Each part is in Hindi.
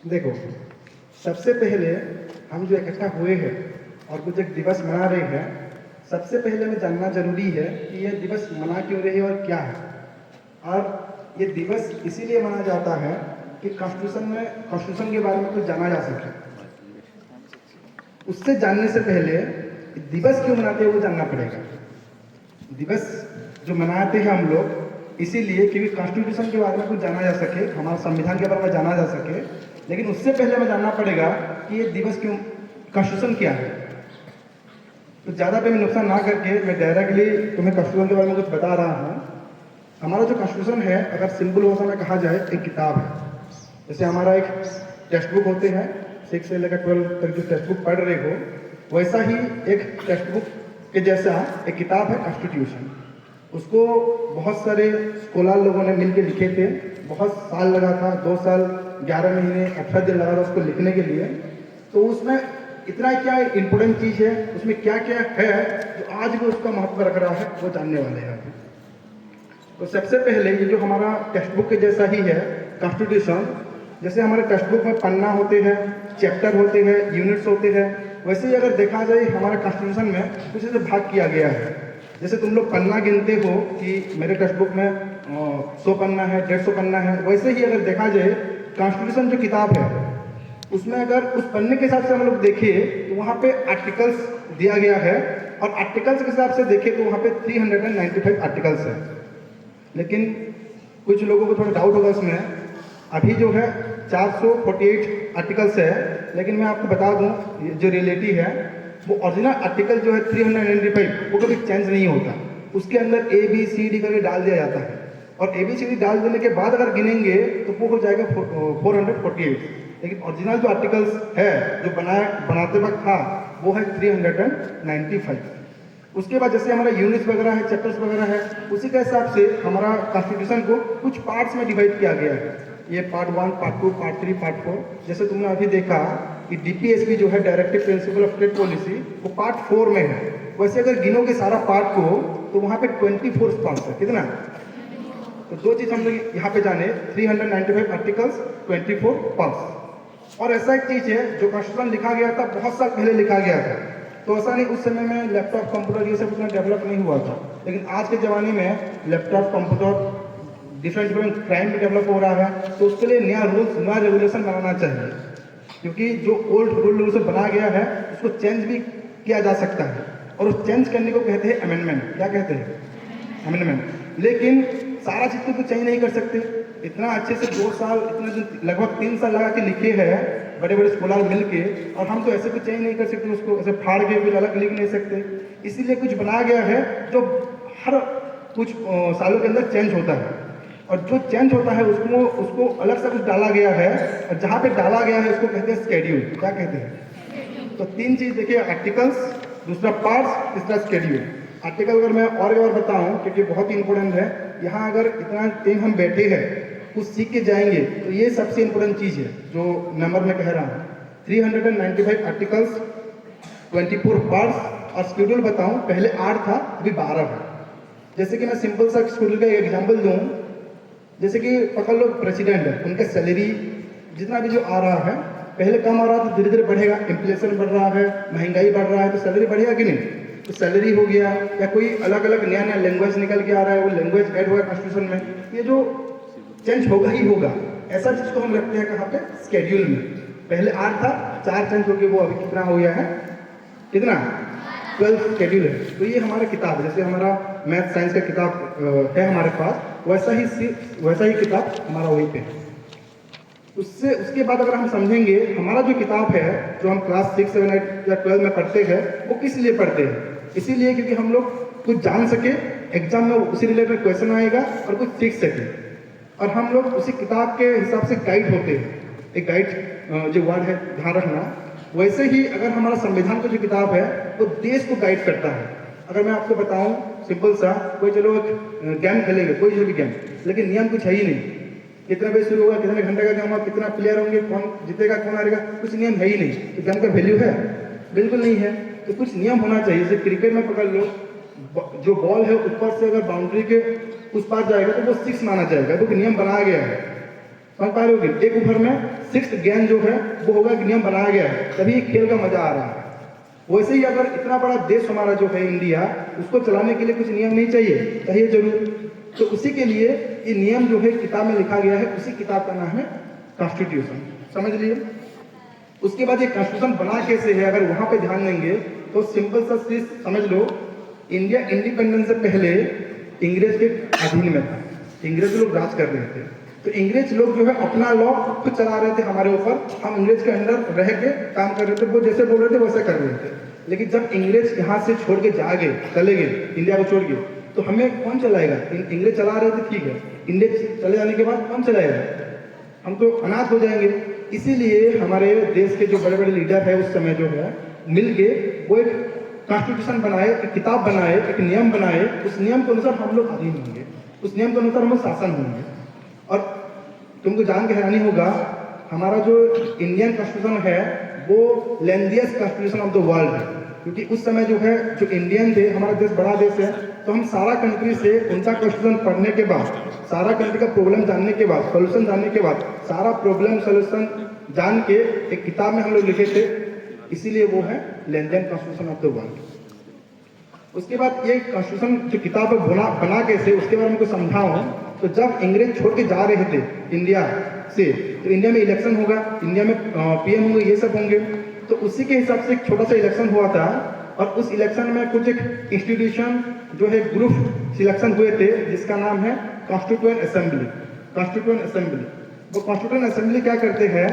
देखो, सबसे पहले हम जो इकट्ठा हुए हैं और कुछ एक दिवस मना रहे हैं, सबसे पहले हमें जानना जरूरी है कि यह दिवस मना क्यों रहे और क्या है। और ये दिवस इसीलिए मनाया जाता है कि कॉन्स्टिट्यूशन के बारे में कुछ जाना जा सके। उससे जानने से पहले दिवस क्यों मनाते हैं वो जानना पड़ेगा। दिवस जो मनाते हैं हम लोग इसीलिए क्योंकि कॉन्स्टिट्यूशन के बारे में कुछ जाना जा सके, हमारा संविधान के बारे में जाना जा सके। लेकिन उससे पहले हमें जानना पड़ेगा कि ये दिवस क्यों, कॉन्स्टिट्यूशन क्या है। तो ज़्यादा पे मैं नुकसान ना करके मैं डायरेक्टली तुम्हें कॉन्स्टिट्यूशन के बारे में कुछ बता रहा हूँ। हमारा जो कॉन्स्टिट्यूशन है, अगर सिंपल भाषा में कहा जाए, एक किताब है। जैसे हमारा एक टेक्स्ट बुक होते हैं, 6 से लेकर 12 तक जो टेक्स्ट बुक पढ़ रहे हो, वैसा ही एक टेक्स्ट बुक के जैसा एक किताब है कॉन्स्टिट्यूशन। उसको बहुत सारे स्कॉलर लोगों ने मिलकर लिखे थे। बहुत साल लगा था, 2 साल 11 महीने 18 दिन लगा था उसको लिखने के लिए। तो उसमें इतना क्या इंपॉर्टेंट चीज़ है, उसमें क्या क्या है जो आज भी उसका महत्व रख रहा है, वो जानने वाले हैं। तो सबसे पहले ये जो हमारा टेक्स्ट बुक के जैसा ही है कॉन्स्टिट्यूशन। जैसे हमारे टेक्स्ट बुक में पन्ना होते हैं, चैप्टर होते हैं, यूनिट्स होते हैं, वैसे ही अगर देखा जाए हमारे कॉन्स्टिट्यूशन में कुछ ऐसे भाग किया गया है। जैसे तुम लोग पन्ना गिनते हो कि मेरे टेक्स्ट बुक में 100 पन्ना है, 150 पन्ना है, वैसे ही अगर देखा जाए कॉन्स्टिट्यूशन जो किताब है उसमें अगर उस पन्ने के हिसाब से हम लोग देखें तो वहाँ पे आर्टिकल्स दिया गया है। और आर्टिकल्स के हिसाब से देखें तो वहाँ पे 395 आर्टिकल्स है। लेकिन कुछ लोगों को थोड़ा डाउट होगा इसमें, अभी जो है 448 आर्टिकल्स है। लेकिन मैं आपको बता दूं जो रियलिटी है, वो ओरिजिनल आर्टिकल जो है 395 वो कभी चेंज नहीं होता। उसके अंदर ABCD करके डाल दिया जाता है और ABCD डाल देने के बाद अगर गिनेंगे तो वो हो जाएगा 448। लेकिन ओरिजिनल जो आर्टिकल्स है जो बनाते वक्त था वो है 395। उसके बाद जैसे हमारा यूनिट्स वगैरह है, चैप्टर्स वगैरह है, उसी के हिसाब से हमारा कॉन्स्टिट्यूशन को कुछ पार्ट्स में डिवाइड किया गया है। ये पार्ट 1, पार्ट 2, पार्ट 3, पार्ट 4। जैसे तुमने अभी देखा कि DPSP जो है directive principle of state policy, वो पार्ट 4 में है। वैसे अगर गिनोगे सारा पार्ट को तो वहाँ पे 24 पार्ट्स है। कितना? तो दो चीज़ हम लोग यहाँ पे जाने, 395 आर्टिकल्स, 24 पार्ट्स। और ऐसा एक चीज़ है जो कॉन्स्टिट्यूशन लिखा गया था बहुत साल पहले लिखा गया था। तो ऐसा नहीं उस समय में लैपटॉप, कंप्यूटर ये सब उतना डेवलप नहीं हुआ था। लेकिन आज के ज़माने में लैपटॉप, कंप्यूटर, डिफरेंट क्राइम भी डेवलप हो रहा है। तो उसके लिए नया रूल्स, नया रेगुलेशन बनाना चाहिए। क्योंकि जो ओल्ड रूल रेगुलेशन बना गया है उसको चेंज भी किया जा सकता है। और उस चेंज करने को कहते हैं अमेंडमेंट। क्या कहते हैं? अमेंडमेंट। लेकिन सारा चीज़ को चेंज नहीं कर सकते। इतना अच्छे से 2 साल, इतना लगभग 3 साल लगा के लिखे हैं बड़े बड़े स्कॉलर मिल के, और हम तो ऐसे कुछ चेंज नहीं कर सकते, उसको ऐसे फाड़ के कुछ अलग लिख नहीं सकते। इसीलिए कुछ बनाया गया है जो हर कुछ सालों के अंदर चेंज होता है। और जो चेंज होता है उसको अलग से कुछ डाला गया है, और जहाँ पे डाला गया है उसको कहते हैं स्केड्यूल। क्या कहते हैं? तो 3 चीज़ देखिए, आर्टिकल्स, दूसरा पार्ट्स, तीसरा स्केड्यूल। आर्टिकल अगर मैं और बताऊं क्योंकि बहुत ही इंपॉर्टेंट है, यहाँ अगर इतना टाइम हम बैठे हैं कुछ सीख के जाएंगे तो ये सबसे इंपॉर्टेंट चीज़ है जो नंबर में कह रहा हूँ। 395 आर्टिकल्स, 24 पार्ट्स। और शेड्यूल बताऊं, पहले 8 था, अभी 12 है। जैसे कि मैं सिंपल सा शेड्यूल का एग्जाम्पल दूँ, जैसे कि पकड़ लो प्रेसिडेंट है, उनका सैलरी जितना भी जो आ रहा है, पहले कम आ रहा था, धीरे धीरे बढ़ेगा। इन्फ्लेशन बढ़ रहा है, महंगाई बढ़ रहा है, तो सैलरी बढ़ेगा कि नहीं? तो सैलरी हो गया, या कोई अलग अलग नया नया लैंग्वेज निकल के आ रहा है, वो लैंग्वेज ऐड होगा कॉन्स्टिट्यूशन में, ये जो चेंज होगा ही होगा। ऐसा चीज़ को हम रखते हैं कहाँ पे? स्केड्यूल में। पहले 8 था, 4 चेंज हो गए, वो अभी कितना हो गया है? कितना? 12 शेड्यूल है। तो ये हमारा किताब है, जैसे हमारा मैथ साइंस का किताब है हमारे पास, वैसा ही किताब हमारा वहीं पे है। उसके बाद अगर हम समझेंगे हमारा जो किताब है जो हम क्लास 6, 7, 8 या 12 में पढ़ते हैं, वो किस लिए पढ़ते हैं? इसीलिए क्योंकि हम लोग कुछ जान सके, एग्जाम में उसी रिलेटेड क्वेश्चन आएगा और कुछ सीख सके। और हम लोग उसी किताब के हिसाब से गाइड होते हैं। एक गाइड जो वर्ड है ध्यान रखना। वैसे ही अगर हमारा संविधान का जो किताब है वो देश को गाइड करता है। अगर मैं आपको बताऊं सिंपल सा, कोई चलो एक गेम खेलेंगे, कोई भी गेम, लेकिन नियम कुछ है ही नहीं। कितना बजे शुरू होगा, कितने घंटे का गेम होगा, कितना प्लेयर होंगे, कौन जीतेगा, कौन हारेगा, कुछ नियम है ही नहीं। तो गेम का वैल्यू है? बिल्कुल नहीं है। तो कुछ नियम होना चाहिए। जैसे क्रिकेट में पकड़ लो, जो बॉल है ऊपर से अगर बाउंड्री के उस पार जाएगा तो वो 6 माना जाएगा, क्योंकि नियम बनाया गया है। समझ पा रहे हो कि एक ओवर में 6 गेंद जो है वो होगा कि नियम बनाया गया है, तभी खेल का मजा आ रहा है। वैसे ही अगर इतना बड़ा देश हमारा जो है इंडिया, उसको चलाने के लिए कुछ नियम नहीं चाहिए जरूर। तो उसी के लिए ये नियम जो है किताब में लिखा गया है, उसी किताब का नाम है कॉन्स्टिट्यूशन, समझ लिए। उसके बाद ये कॉन्स्टिट्यूशन बना कैसे है, अगर वहां पे ध्यान देंगे तो सिंपल सा चीज समझ लो, इंडिया इंडिपेंडेंस से पहले इंग्रेज के अधीन में था, इंग्रेज लोग राज कर रहे थे। तो इंग्रेज लोग जो है अपना लॉ खुद चला रहे थे हमारे ऊपर, हम इंग्रेज के अंडर रह के काम कर रहे थे, वो जैसे बोल रहे थे वैसे कर रहे थे। लेकिन जब इंग्रेज यहाँ से छोड़ के जा गए, चले गए इंडिया को छोड़ के, तो हमें कौन चलाएगा? इंग्रेज चला रहे थे, ठीक है, इंग्रेज चले जाने के बाद कौन चलाएगा? हम तो अनाथ हो जाएंगे। इसीलिए हमारे देश के जो बड़े बड़े लीडर है उस समय जो है मिल के वो एक कॉन्स्टिट्यूशन बनाए, एक किताब बनाए, एक नियम बनाए, उस नियम के अनुसार हम लोग अधीन होंगे, उस नियम के अनुसार हम लोग शासन होंगे। और तुमको जान के हैरानी होगा, हमारा जो इंडियन कॉन्स्टिट्यूशन है वो lengthiest constitution of the world है, क्योंकि उस समय जो है जो इंडियन थे, हमारा देश बड़ा देश है, तो हम सारा कंट्री से उनका कॉन्स्टिट्यूशन पढ़ने के बाद, सारा कंट्री का प्रॉब्लम जानने के बाद, सोल्यूशन जानने के बाद, सारा प्रॉब्लम सोल्यूशन जान के एक किताब में हम लोग लिखे थे, इसीलिए वो है lengthiest constitution of the world. उसके बाद ये कॉन्स्टिट्यूशन जो किताब बना कैसे, उसके बारे में कुछ समझाऊं। तो जब अंग्रेज छोड़ के जा रहे थे इंडिया से, तो इंडिया में इलेक्शन होगा, इंडिया में पीएम होंगे, ये सब होंगे। तो उसी के हिसाब से एक छोटा सा इलेक्शन हुआ था, और उस इलेक्शन में कुछ एक इंस्टीट्यूशन जो है ग्रुप सिलेक्शन हुए थे, जिसका नाम है कॉन्स्टिट्यूएंट असेंबली। कॉन्स्टिट्यूएंट असेंबली, वो कॉन्स्टिट्यूएंट असेंबली क्या करते हैं,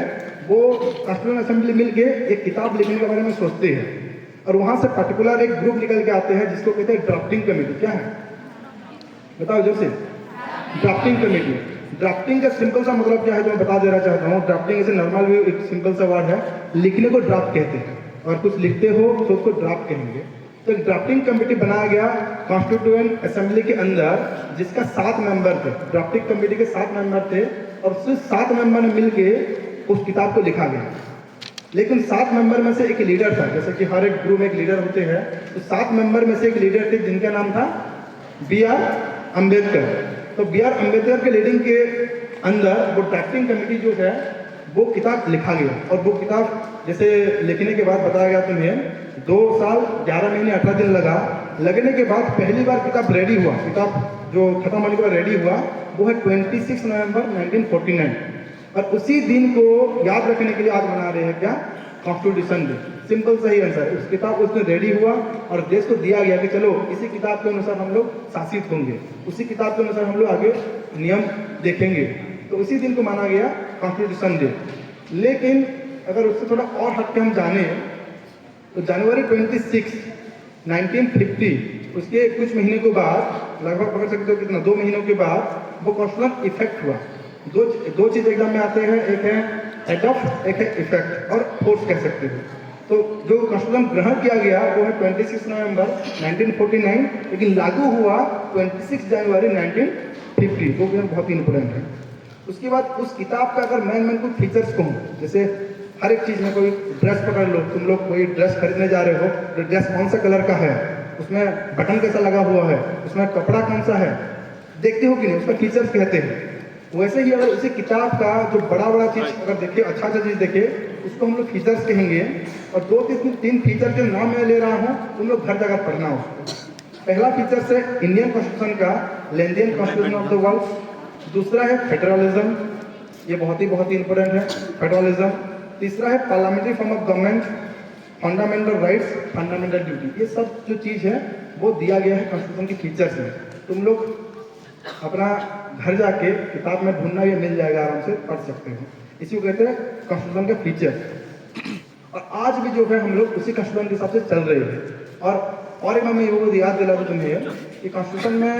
वो कॉन्स्टिट्यूएंट असेंबली मिलके एक किताब लिखने के बारे में सोचते हैं, और वहां से पर्टिकुलर एक ग्रुप निकल के आते हैं जिसको कहते हैं ड्राफ्टिंग कमेटी। क्या है बताओ जब से? Drafting committee. ड्राफ्टिंग का सिंपल सा मतलब क्या है तो मैं बता देना चाहता हूँ। ड्राफ्टिंग ऐसे नॉर्मल भी एक सिंपल सा वर्ड है, लिखने को ड्राफ्ट कहते हैं, और कुछ लिखते हो तो उसको ड्राफ्ट कहेंगे। तो एक ड्राफ्टिंग कमेटी बनाया गया कॉन्स्टिट्यूएंट असेंबली के अंदर, जिसका 7 मेंबर थे। ड्राफ्टिंग कमेटी के 7 मेंबर थे, और सिर्फ 7 मेंबर ने मिलके उस किताब को लिखा गया। लेकिन 7 मेंबर में से एक लीडर था, जैसे कि हर एक ग्रुप में एक लीडर होते हैं, तो 7 मेंबर में से एक लीडर थे जिनका नाम था B.R. अम्बेडकर। तो B.R. अम्बेडकर के लीडिंग के अंदर वो ड्राफ्टिंग कमेटी जो है वो किताब लिखा गया। और वो किताब जैसे लिखने के बाद बताया गया तुम्हें 2 साल 11 महीने 18 दिन लगा। लगने के बाद पहली बार किताब रेडी हुआ, किताब जो खत्म होने के बाद रेडी हुआ, वो है 26 नवंबर 1949। और उसी दिन को याद रखने के लिए आज मना रहे हैं क्या? Constitution day. सिंपल सही आंसर है। उस किताब उस दिन रेडी हुआ और देश को दिया गया कि चलो इसी किताब के अनुसार हम लोग शासित होंगे, उसी किताब के अनुसार हम लोग आगे नियम देखेंगे। तो उसी दिन को माना गया कॉन्स्टिट्यूशन डे। लेकिन अगर उससे थोड़ा और हट के हम जाने तो जनवरी 26, 1950, उसके कुछ महीने के बाद, लगभग पकड़ सकते हो कितना, 2 महीनों के बाद वो कॉन्स्टिट्यूशन इफेक्ट हुआ। दो चीज एग्जाम में आते हैं, एक है एडॉप्ट, एक है इफेक्ट, और फोर्स कह सकते हो। तो जो कॉन्स्टिट्यूशन ग्रहण किया गया वो है 26 नवंबर 1949, लेकिन लागू हुआ 26 जनवरी 1950, वो भी बहुत ही इंपॉर्टेंट है। उसके बाद उस किताब का अगर मैं कुछ फीचर्स कहूँ, जैसे हर एक चीज में, कोई ड्रेस पकड़ लो, तुम लोग कोई ड्रेस खरीदने जा रहे हो, तो ड्रेस कौन सा कलर का है, उसमें बटन कैसा लगा हुआ है, उसमें कपड़ा कौन सा है, देखते हो कि नहीं, उसका फीचर्स कहते हैं। वैसे ही अगर उसी किताब का जो बड़ा चीज अगर देखे, अच्छा चीज देखे, उसको हम लोग फीचर्स कहेंगे। और 2-3 फीचर के नाम मैं ले रहा हूँ, तुम लोग घर जाकर पढ़ना उसको। पहला फीचर है इंडियन कॉन्स्टिट्यूशन का लेंथिएस्ट कॉन्स्टिट्यूशन ऑफ द वर्ल्ड। दूसरा है फेडरलिज्म, ये बहुत ही इंपॉर्टेंट है, फेडरलिज्म। तीसरा है parliamentary form of government, fundamental rights, fundamental duty. ये सब जो चीज है वो दिया गया है कॉन्स्टिट्यूशन के फीचर्स में। तुम लोग अपना घर जाके किताब में ढूंढना, ये मिल जाएगा, आराम से पढ़ सकते हो। इसी को कहते हैं कॉन्स्टिट्यूशन के फीचर। और आज भी जो है हम लोग उसी कॉन्स्टिट्यूशन के हिसाब से चल रहे हैं। और एक मैं वो याद दिला दूं तुम्हें कि कॉन्स्टिट्यूशन में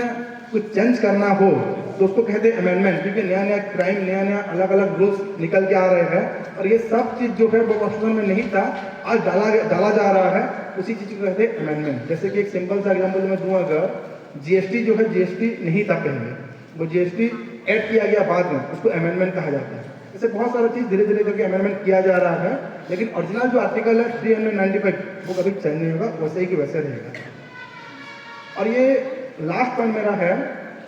कुछ चेंज करना हो तो उसको कहते हैं अमेंडमेंट, क्योंकि नया क्राइम, नया अलग अलग रूल्स निकल के आ रहे हैं, और ये सब चीज जो है वो कॉन्स्टिट्यूशन में नहीं था, आज डाला जा रहा है, उसी चीज को कहते हैं अमेंडमेंट। जैसे कि एक सिंपल सा एग्जाम्पल मैं दूँ, अगर जीएसटी जो है, जीएसटी नहीं था पहले, वो जीएसटी ऐड किया गया बाद में, उसको अमेंडमेंट कहा जाता है। ऐसे बहुत सारा चीज धीरे धीरे करके अमेंडमेंट किया जा रहा है, लेकिन ओरिजिनल जो आर्टिकल है 395 वो कभी चेंज नहीं होगा, वैसे ही कि वैसे रहेगा। और ये लास्ट पॉइंट मेरा है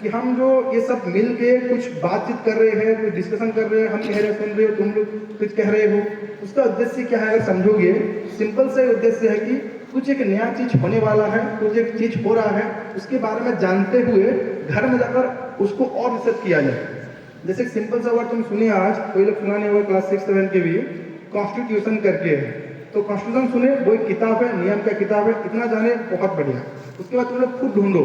कि हम जो ये सब मिल के कुछ बातचीत कर रहे हैं, कुछ डिस्कशन कर रहे हैं, हम कह रहे सुन रहे हो, तुम लोग कुछ कह रहे हो, उसका उद्देश्य क्या है अगर समझोगे, सिंपल से उद्देश्य है कि कुछ एक नया चीज होने वाला है, कुछ एक चीज हो रहा है, उसके बारे में जानते हुए घर में जाकर उसको और रिसर्च किया जाए। जैसे सिंपल सा वर्ड तुम सुनिए, आज कोई लोग सुना नहीं हुआ क्लास 6-7 के भी, कॉन्स्टिट्यूशन करके है, तो कॉन्स्टिट्यूशन सुने, वो एक किताब है, नियम का किताब है, इतना जाने बहुत बढ़िया। उसके बाद तुम लोग खुद ढूंढो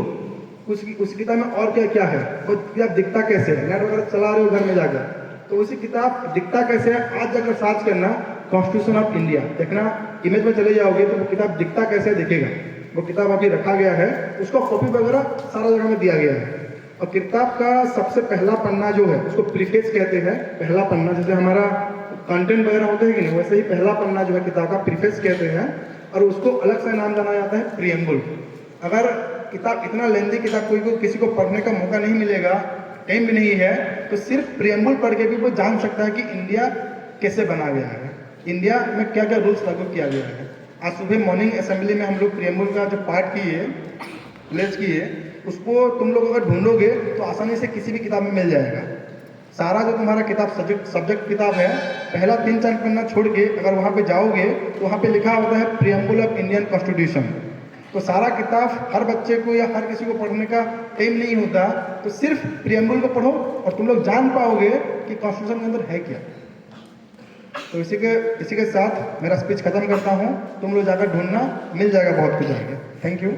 उस किताब में और क्या क्या है, वो किताब दिखता कैसे है, नेट वगैरह चला रहे हो घर में जाकर, तो उसी किताब दिखता कैसे है, आज जाकर सर्च करना कॉन्स्टिट्यूशन ऑफ इंडिया, देखना इमेज में चले जाओगे तो वो किताब दिखता कैसे दिखेगा। वो किताब अभी रखा गया है, उसको कॉपी वगैरह सारा जगह में दिया गया है। और किताब का सबसे पहला पन्ना जो है उसको प्रीफेस कहते हैं। पहला पन्ना जैसे हमारा कंटेंट वगैरह होता है कि नहीं, वैसे ही पहला पन्ना जो है किताब का प्रीफेस कहते हैं, और उसको अलग से नाम जाना जाता है प्रियम्बुल। अगर किताब इतना लेंदी किताब कोई को किसी को पढ़ने का मौका नहीं मिलेगा, टाइम भी नहीं है, तो सिर्फ प्रियम्बुल पढ़ के भी वो जान सकता है कि इंडिया कैसे बना गया है, इंडिया में क्या क्या रूल्स लागू किया गया है। आज सुबह मॉर्निंग असेंबली में हम लोग प्रियम्बुल का जो पार्ट किए, प्लेज किए, उसको तुम लोग अगर ढूंढोगे तो आसानी से किसी भी किताब में मिल जाएगा। सारा जो तुम्हारा किताब सब्जेक्ट किताब है, पहला 3-4 पन्ना छोड़ के अगर वहाँ पे जाओगे तो वहाँ पे लिखा होता है प्रियम्बुल ऑफ इंडियन कॉन्स्टिट्यूशन। तो सारा किताब हर बच्चे को या हर किसी को पढ़ने का टाइम नहीं होता, तो सिर्फ प्रियम्बुल को पढ़ो और तुम लोग जान पाओगे कि कॉन्स्टिट्यूशन के अंदर है क्या। तो इसी के साथ मेरा स्पीच खत्म करता हूँ, तुम लोग जाकर ढूंढना, मिल जाएगा बहुत कुछ आगे। Thank you.